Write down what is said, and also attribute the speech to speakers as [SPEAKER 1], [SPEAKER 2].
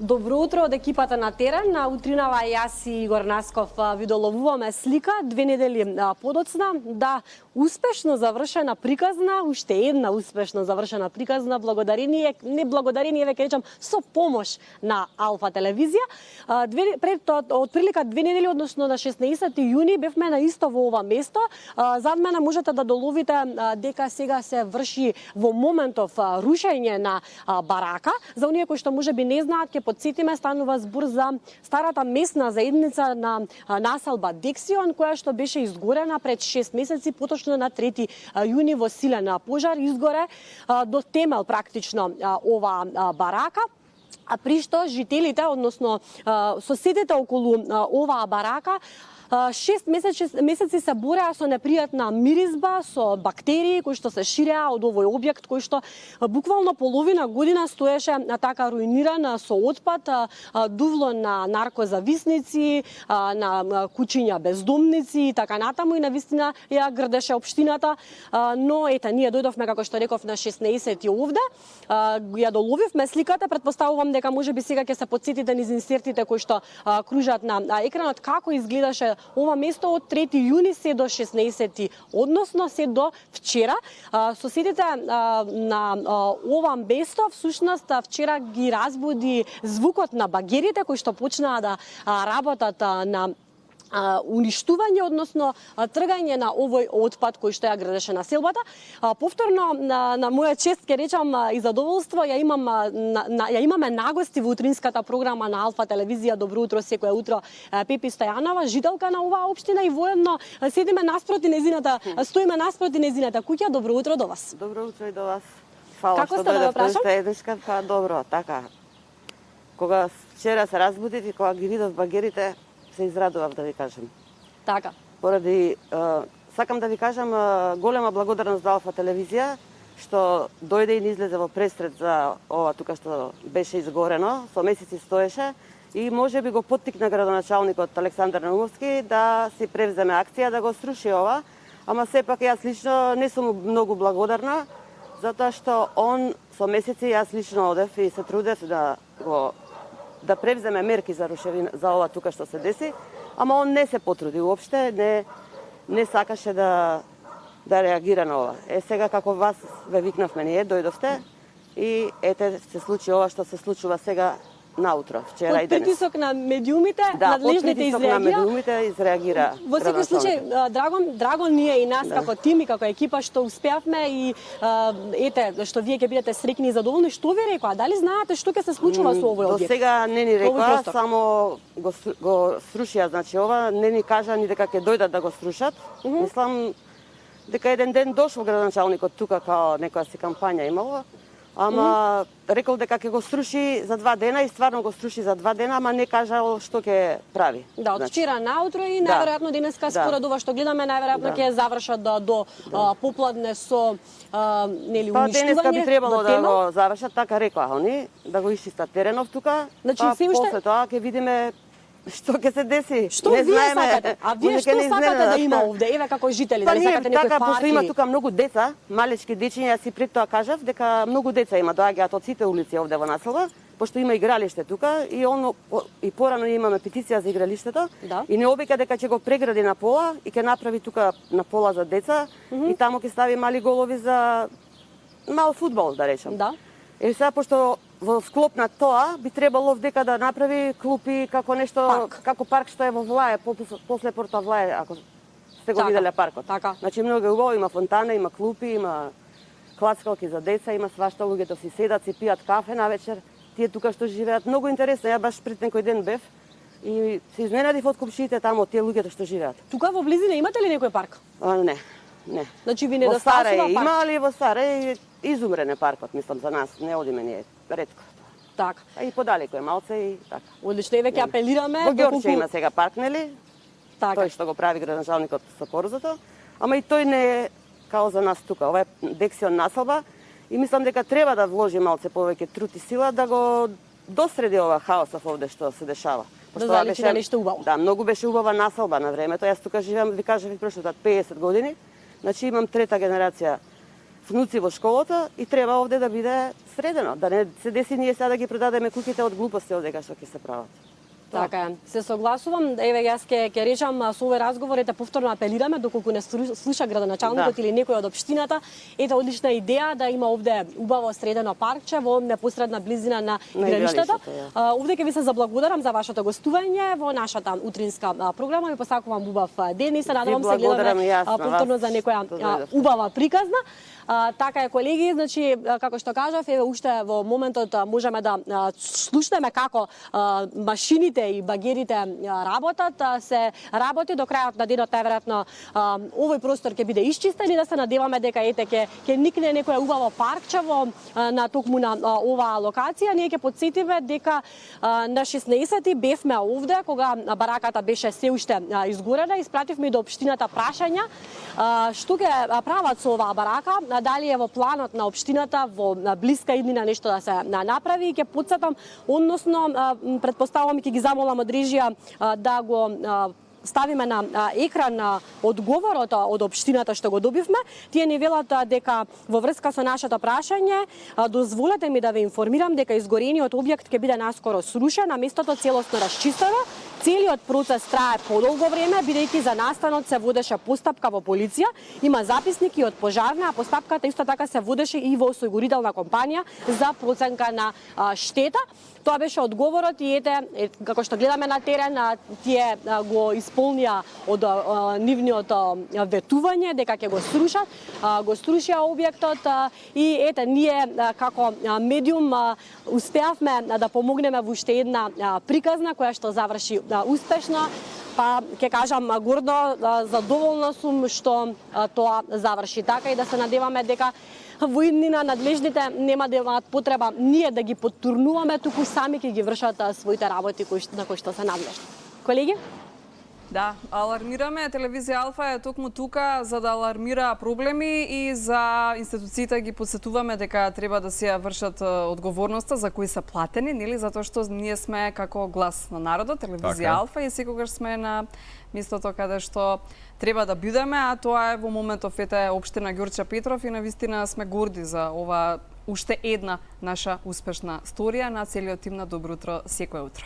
[SPEAKER 1] Добро утро од екипата на терен. На утринава јас и Игор Насков ви доловуваме слика 2 недели подоцна. Да, успешно завршена приказна, уште една успешно завршена приказна, благодарение, не благодарение, веќе речам, со помош на Алфа телевизија. Пред отприлика 2 недели, односно на 16 јуни, бевме на исто во ова место. Зад мене можете да доловите дека сега се врши во моментов рушење на барака. За оние кои што можеби не знаат, ќе подсетиме, станува збор за старата местна заедница на населба Дексион, која што беше изгорена пред 6 месеци, поточно на 3 јуни во силен пожар изгоре до темел практично ова барака. А при што жителите, односно соседите околу оваа барака, 6 месеци се бореа со непријатна миризба, со бактерии кои што се ширеа од овој објект, кој што буквално половина година стоеше така руиниран со отпад, дувло на наркозависници, на куќиња бездомници и така натаму, и навистина ја грдеше општината. Но ете, ние дојдовме, како што реков, на 16 овде, ја доловивме сликата, претпоставувам дека можеби сега ќе се потсетите низ инсертите кои што кружат на екранот, како изгледаше ова место од 3 јуни се до 16, односно се до вчера. Соседите на ова место всушност вчера ги разбуди звукот на багерите кои што почнаа да работат на уништување, односно тргање на овој отпад кој што ја градеше населбата. Повторно на моја чест ќе речам и задоволство, ја имаме нагости во утринската програма на Алфа телевизија Добро утро секое утро Пепи Стојанова, жителка на оваа општина, и воедно седиме наспроти нејзината, стоиме наспроти нејзината куќа. Добро утро до вас.
[SPEAKER 2] Добро утро и до вас. Фала
[SPEAKER 1] како
[SPEAKER 2] што
[SPEAKER 1] сте, да ве прашам?
[SPEAKER 2] еднашка, па добро, така. Кога вчера се разбудив и кога ги видов багерите, се израдував, да ви кажам.
[SPEAKER 1] Така.
[SPEAKER 2] Поради сакам да ви кажам голема благодарност за Алфа телевизија што дојде и ни излезе во пресред за ова тука што беше изгорено, со месеци стоеше, и може би го поттикна градоначалникот Александар Наумовски да си превземе акција да го сруши ова, ама сепак јас лично не сум многу благодарна, затоа што он со месеци, јас лично одев и се трудев да превземе мерки за рушевина, за ова тука што се деси, ама он не се потруди уопште, не сакаше да реагира на ова. Сега како вас ве викнавме ние, дојдовте и ете се случи ова што се случува сега наутро, вчера и денес.
[SPEAKER 1] Под притисок на медиумите, надлежните изреагија.
[SPEAKER 2] Да, под притисок на медиумите изреагира.
[SPEAKER 1] Во секој случај, драго ние и нас како тим и како екипа што успеавме и ете, што вие ќе бидете среќни и задоволни. Што ви рекоа? Дали знаете што ќе се случува со овој објект?
[SPEAKER 2] До сега не ни рекоа, само го срушија, значи ова, не ни кажа ни дека ќе дојдат да го срушат. Мислам дека еден ден дошол градоначалникот тука као некоја си кампања имало. Ама рекол дека ќе го сруши за 2 дена и стварно го сруши за 2 дена, ама не кажал што ќе прави.
[SPEAKER 1] Да, од вчера наутро и најверојатно денеска според ова што гледаме, најверојатно ќе завршат до попладне со нели уништување.
[SPEAKER 2] Па денеска би требало да го завршат, така рекоа они, да го исчистат теренов тука.
[SPEAKER 1] Значи,
[SPEAKER 2] па после тоа ќе видиме што ќе се деси.
[SPEAKER 1] Што не вие сакате? А вие што сакате да има овде? Еве како жители, дали сакате некој парки?
[SPEAKER 2] Пошто има тука многу деца, малечки дечиња, јас и пред тоа кажав дека многу деца има, доаѓаат од сите улици овде во населба, пошто има игралиште тука и порано имаме петиција за игралиштето, и не обика дека ќе го прегради на пола и ќе направи тука на пола за деца и таму ќе стави мали голови за мал фудбал, да речам.
[SPEAKER 1] Да.
[SPEAKER 2] Сега пошто во склоп на тоа би требало вдека да направи клупи како нешто, како парк што е во Влаје, после Порта Влаје, ако сте го виделе паркот.
[SPEAKER 1] Така.
[SPEAKER 2] Значи многу убаво, има фонтана, има клупи, има клацкалки за деца, има свашта, луѓето си седат, си пијат кафе навечер. Тие тука што живеат многу интересно. Ја баш пред некој ден бев и се изненадив од комшиите таму, од тие луѓето што живеат.
[SPEAKER 1] Тука во близина имате ли некој парк?
[SPEAKER 2] Не.
[SPEAKER 1] Значи ви недостасува парк?
[SPEAKER 2] Има, али во Старе изумрен е паркот, мислам, за нас. Не одиме ние, ретко.
[SPEAKER 1] Така.
[SPEAKER 2] А и подалеку е малце и така.
[SPEAKER 1] Одлично, и веќе апелираме.
[SPEAKER 2] Во Ѓорче има сега парк, нели?
[SPEAKER 1] Така.
[SPEAKER 2] Тој што го прави градоначалникот со Порзото. Ама и тој не е као за нас тука. Ова е Дексион населба и мислам дека треба да вложи малце повеќе труд и сила да го досреди ова хаосов овде што се дешава.
[SPEAKER 1] Да заличи на нешто убаво.
[SPEAKER 2] Да, многу беше убава населба на времето. Јас тука живеам, ви кажав и прошлата 50 години. Значи имам трета генерација внуци во школата и треба овде да биде средено, да не се деси ние сега да ги продадеме куќите од глупости овде што ќе се прават.
[SPEAKER 1] Така е. Се согласувам. Еве јас ќе речам со овој разговор, ете повторно апелираме доколку не слуша градоначалникот или некој од општината, ете одлична идеја да има овде убаво средено паркче во непосредна близина на игралиштето. Овде ќе ви се заблагодарам за вашето гостување во нашата утринска програма. Ви посакувам убав ден и се надевам се гледаме повторно за некоја убава приказна. Така е, колеги, значи како што кажав, еве уште во моментот можеме да слушнеме како машините и багерите работат, се работи до крајот на денот најверојатно овој простор ќе биде исчистен и да се надеваме дека ете ќе никне некоја убаво паркче на токму на оваа локација. Ние ќе потсетиме дека на 16 бевме овде кога бараката беше се уште изгорена, испративме до општината прашања што ќе прават со оваа барака, дали е во планот на општината во блиска иднина нешто да се направи. И ќе потсетам, односно претпоставувам ќе ги замолам од режија да го ставиме на екран одговорот од општината што го добивме. Тие ни велат дека во врска со нашето прашање, дозволете ми да ве информирам дека изгорениот објект ќе биде наскоро срушен, а местото целосно расчистено. Целиот процес трае подолго време, бидејќи за настанот се водеше постапка во полиција, има записники од пожарна, а постапката исто така се водеше и во осигурителна компанија за проценка на штета. Тоа беше одговорот и ете, како што гледаме на терен, тие го исполнија од нивниот ветување дека ќе го срушат, го срушија објектот и ете, ние како медиум успеавме да помогнеме во уште една приказна која што заврши успешно. Па ќе кажам гордо, задоволна сум што тоа заврши така и да се надеваме дека во иднина надлежните нема да имаат потреба ние да ги поттурнуваме, туку сами ќе ги вршат своите работи на кои што се надлежни. Колеги?
[SPEAKER 3] Да, алармираме. Телевизија Алфа е токму тука за да алармира проблеми и за институциите ги подсетуваме дека треба да се вршат одговорноста за кои се платени, нели, затоа што ние сме како глас на народот, телевизија Алфа и секогаш сме на местото каде што треба да бидеме, а тоа е во моментов ете општина Ѓорче Петров и навистина сме горди за ова уште една наша успешна сторија на целиот тим на Добро утро секој утро.